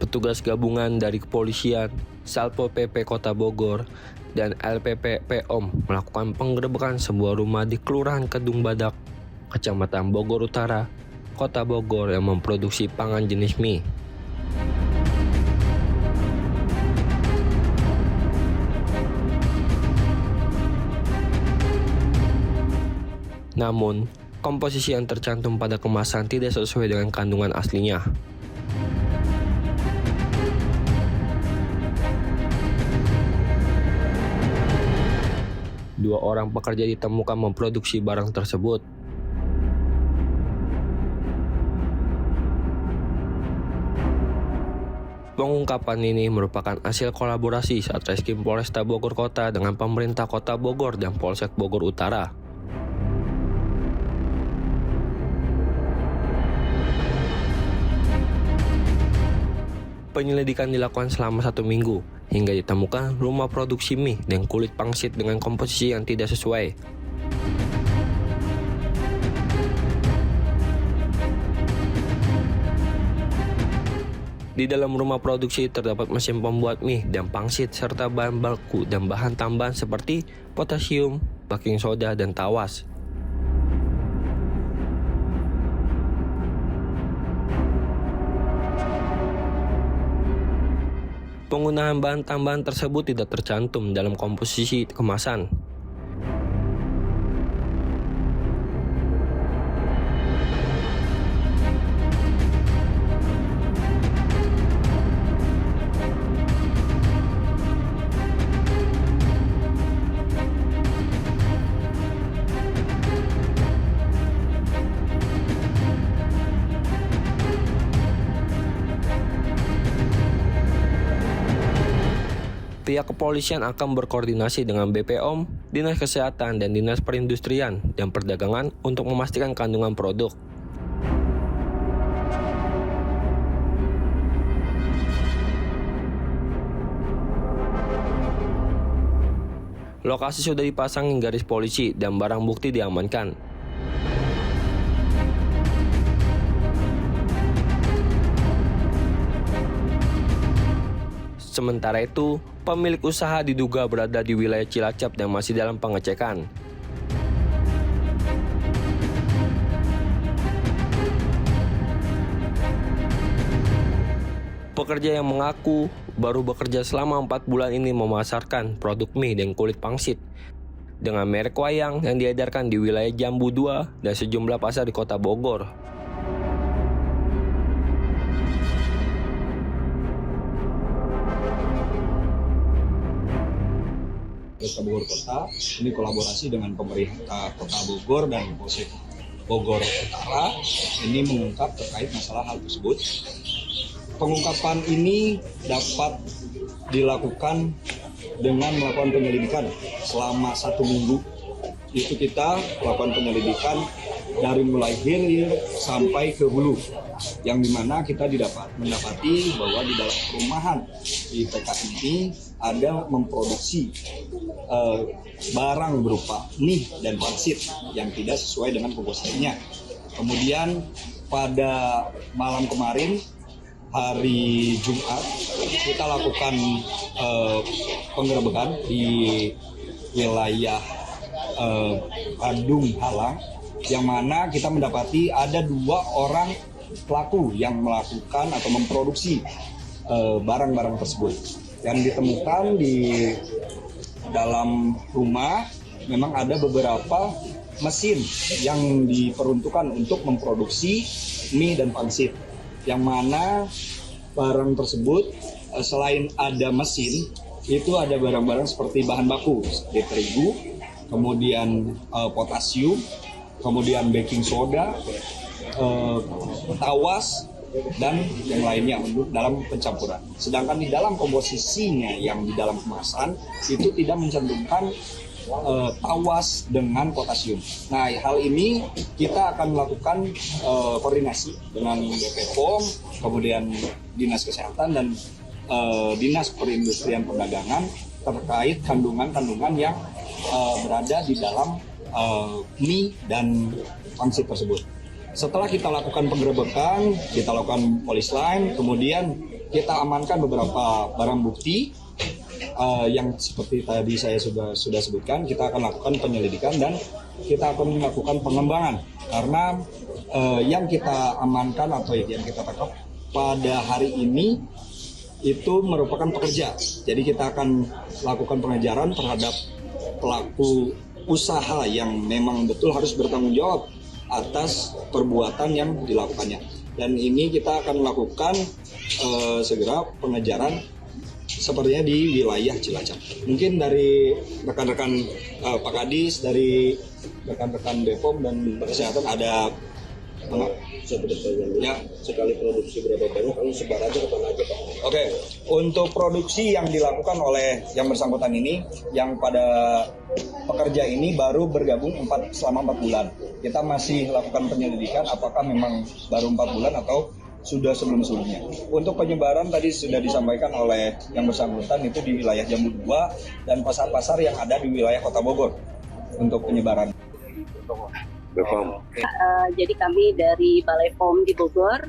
petugas gabungan dari kepolisian, Satpol PP Kota Bogor, dan LPP POM melakukan penggerebekan sebuah rumah di Kelurahan Kedung Badak, Kecamatan Bogor Utara, Kota Bogor yang memproduksi pangan jenis mie. Namun, komposisi yang tercantum pada kemasan tidak sesuai dengan kandungan aslinya. Dua orang pekerja ditemukan memproduksi barang tersebut. Pengungkapan ini merupakan hasil kolaborasi Satreskrim Polresta Bogor Kota dengan pemerintah Kota Bogor dan Polsek Bogor Utara. Penyelidikan dilakukan selama 1 minggu hingga ditemukan rumah produksi mie dan kulit pangsit dengan komposisi yang tidak sesuai. Di dalam rumah produksi terdapat mesin pembuat mie dan pangsit serta bahan baku dan bahan tambahan seperti potasium, baking soda, dan tawas. Penggunaan bahan tambahan tersebut tidak tercantum dalam komposisi kemasan. Pihak kepolisian akan berkoordinasi dengan BPOM, Dinas Kesehatan, dan Dinas Perindustrian dan Perdagangan untuk memastikan kandungan produk. Lokasi sudah dipasang garis polisi dan barang bukti diamankan. Sementara itu, pemilik usaha diduga berada di wilayah Cilacap dan masih dalam pengecekan. Pekerja yang mengaku baru bekerja selama 4 bulan ini memasarkan produk mie dan kulit pangsit dengan merek Wayang yang diedarkan di wilayah Jambu 2 dan sejumlah pasar di Kota Bogor. Polresta Bogor Kota ini kolaborasi dengan pemerintah Kota Bogor dan Polsek Bogor Utara ini mengungkap terkait masalah hal tersebut. Pengungkapan ini dapat dilakukan dengan melakukan penyelidikan selama 1 minggu. Itu kita melakukan penyelidikan dari mulai hilir sampai ke hulu, yang dimana kita mendapati bahwa di dalam perumahan di PK ini ada memproduksi barang berupa mie dan pangsit yang tidak sesuai dengan komposisinya. Kemudian pada malam kemarin, hari Jumat, kita lakukan penggerebekan di wilayah Bandung Halang, yang mana kita mendapati ada 2 orang pelaku yang melakukan atau memproduksi barang-barang tersebut. Yang ditemukan di dalam rumah memang ada beberapa mesin yang diperuntukkan untuk memproduksi mie dan pangsit, yang mana barang tersebut selain ada mesin, itu ada barang-barang seperti bahan baku seperti terigu, kemudian potasium, kemudian baking soda, tawas, dan yang lainnya untuk dalam pencampuran. Sedangkan di dalam komposisinya yang di dalam kemasan itu tidak mencantumkan tawas dengan potasium. Nah, hal ini kita akan melakukan koordinasi dengan BPOM, kemudian Dinas Kesehatan dan Dinas Perindustrian Perdagangan terkait kandungan-kandungan yang berada di dalam mie dan pangsit tersebut. Setelah kita lakukan penggerebekan, kita lakukan polis line, kemudian kita amankan beberapa barang bukti yang seperti tadi saya sudah sebutkan. Kita akan lakukan penyelidikan dan kita akan melakukan pengembangan karena yang kita amankan atau yang kita tangkap pada hari ini itu merupakan pekerja. Jadi kita akan lakukan pengejaran terhadap pelaku usaha yang memang betul harus bertanggung jawab atas perbuatan yang dilakukannya. Dan ini kita akan melakukan segera pengejaran sepertinya di wilayah Cilacap. Mungkin dari rekan-rekan Pak Kadis, dari rekan-rekan Bepom dan Kesehatan ada ya, sekali produksi berapa banyak, kalau sebar aja ke tanah aja Pak. Oke, untuk produksi yang dilakukan oleh yang bersangkutan ini, yang pada pekerja ini baru bergabung selama 4 bulan. Kita masih lakukan penyelidikan apakah memang baru 4 bulan atau sudah sebelum-sebelumnya. Untuk penyebaran tadi sudah disampaikan oleh yang bersangkutan itu di wilayah Jambu 2 dan pasar-pasar yang ada di wilayah Kota Bogor untuk penyebaran. Jadi kami dari Balai POM di Bogor,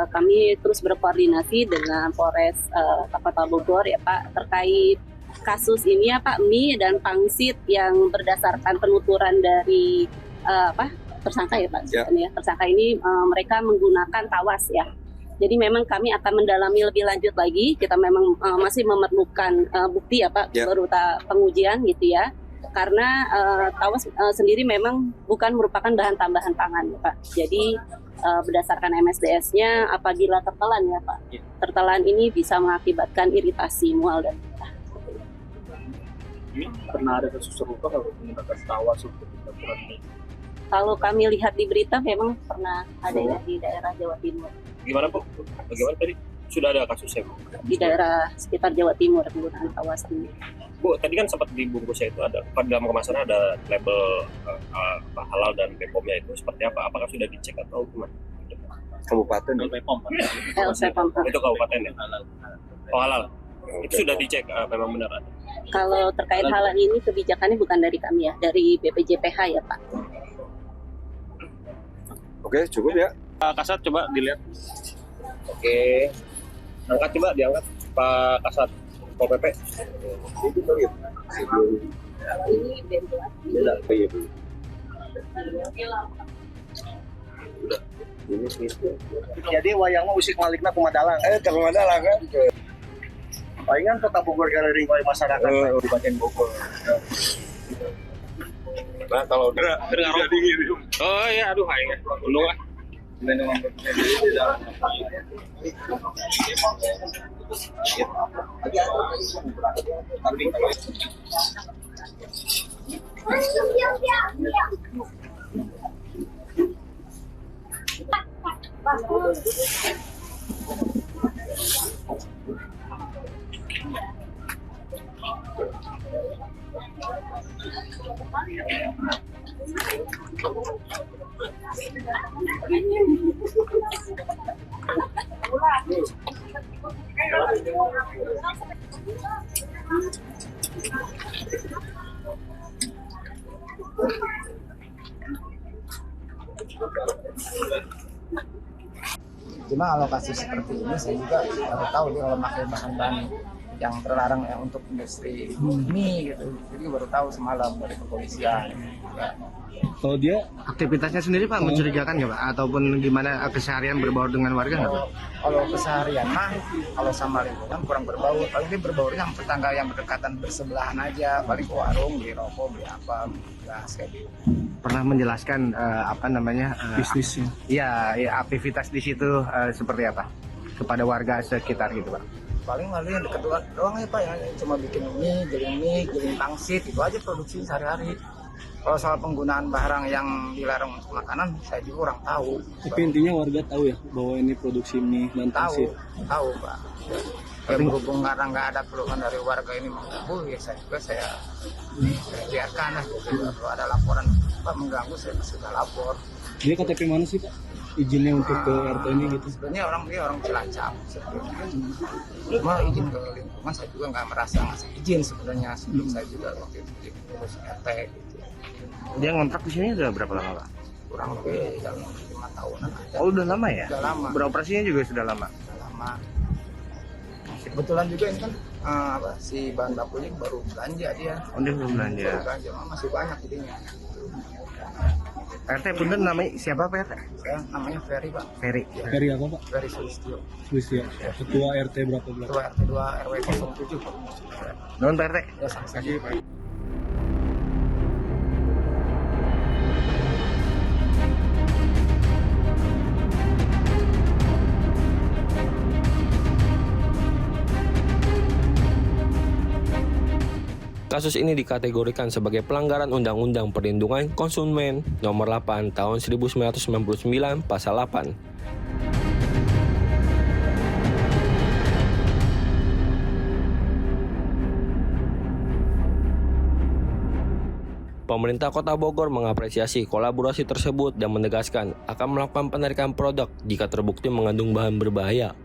kami terus berkoordinasi dengan Polres Kota Bogor ya Pak terkait kasus ini ya Pak, mie dan pangsit yang berdasarkan penuturan dari tersangka ya Pak. Ya. Tersangka ini mereka menggunakan tawas ya. Jadi memang kami akan mendalami lebih lanjut lagi. Kita memang masih memerlukan bukti ya Pak, berupa pengujian gitu ya. Karena tawas sendiri memang bukan merupakan bahan tambahan pangan ya Pak. Jadi berdasarkan MSDS-nya apabila tertelan ya Pak, tertelan ini bisa mengakibatkan iritasi mual dan muntah. Ini pernah ada kasus serupa kalau menggunakan tawas untuk campuran mie? Kalau kami lihat di berita memang pernah ada ya di daerah Jawa Timur. Gimana Bu? Bagaimana tadi? Sudah ada kasusnya Bu? Di daerah sekitar Jawa Timur penggunaan tawas ini. Bu, tadi kan sempat dibungkusnya itu ada, pada dalam kemasan ada label halal dan Bepomnya itu seperti apa? Apakah sudah dicek atau gimana? Kabupaten Bepom Pak. Sepam, Pak. Itu kabupaten ya? Oh halal. Itu sudah dicek memang benar ada. Kalau terkait hal ini kebijakannya bukan dari kami ya, dari BPJPH ya Pak. Oke, cukup ya. Pak Kasat coba dilihat. Oke. Angkat coba diangkat Pak Kasat Pol PP. Itu kali ya. Ini bentuan. Iya, Bu. Jadi wayang mah usik malikna kumadalang. Termadalang kan. Palingan Kota Bogor galeri wae masyarakat Di bagian Bogor. Nah, kalau udah dingin. Oh iya, aduh aing. Undung ah. Cuma kalau kasus seperti ini saya juga baru tahu dia kalau pakai bahan-bahan yang terlarang ya untuk industri mie gitu. Jadi baru tahu semalam dari kepolisian. Kalau dia Aktivitasnya sendiri Pak mencurigakan nggak Pak? Ataupun gimana keseharian berbaur dengan warga nggak Pak? Kalau keseharian mah kalau sama lingkungan kurang berbaur. Paling dia berbaurnya sama tetangga yang berdekatan bersebelahan aja. Paling ke warung beli rokok beli apa gas kayak gitu. Pernah menjelaskan bisnisnya. Iya, aktivitas di situ seperti apa kepada warga sekitar gitu Pak? Paling malu yang dekat doang ya Pak ya, cuma bikin mie, giling pangsit itu aja produksi sehari-hari. Kalau soal penggunaan barang yang dilarang untuk makanan, saya juga kurang tahu. Tapi intinya warga tahu ya bahwa ini produksi mie dan pangsit. Tahu Pak. Tapi berhubung karena nggak ada keluhan dari warga ini mengganggu, ya saya biarkan lah. Kalau ada laporan Pak mengganggu, saya sudah lapor. Dia KTP mana sih Pak? Izinnya untuk ke RT ini gitu? Sebenarnya dia orang Cilacap. Cuma izin ke lingkungan saya juga nggak merasa ngasih izin sebenarnya. Sebelum saya juga waktu itu diurus RT gitu. Dia ngontrak di sini udah berapa lama Pak? kurang lebih dalam 5 tahunan ada. Oh, udah lama ya? Udah lama. Beroperasinya juga sudah lama. Udah lama. Kebetulan juga ini kan si bahan bakunya baru belanja dia. Oh, dia belum belanja. Baru belanja, masih banyak jadinya. RT bener namanya siapa Pak RT? Saya namanya Ferry Pak. Ferry. Ferry apa Pak? Ferry Sulistyo. Swiss ya. Ketua RT berapa belas? Ketua RT 2 RW 07. Nuhun Pak RT. Ya sama-sama. Kasus ini dikategorikan sebagai pelanggaran Undang-Undang Perlindungan Konsumen Nomor 8 Tahun 1999 Pasal 8. Pemerintah Kota Bogor mengapresiasi kolaborasi tersebut dan menegaskan akan melakukan penarikan produk jika terbukti mengandung bahan berbahaya.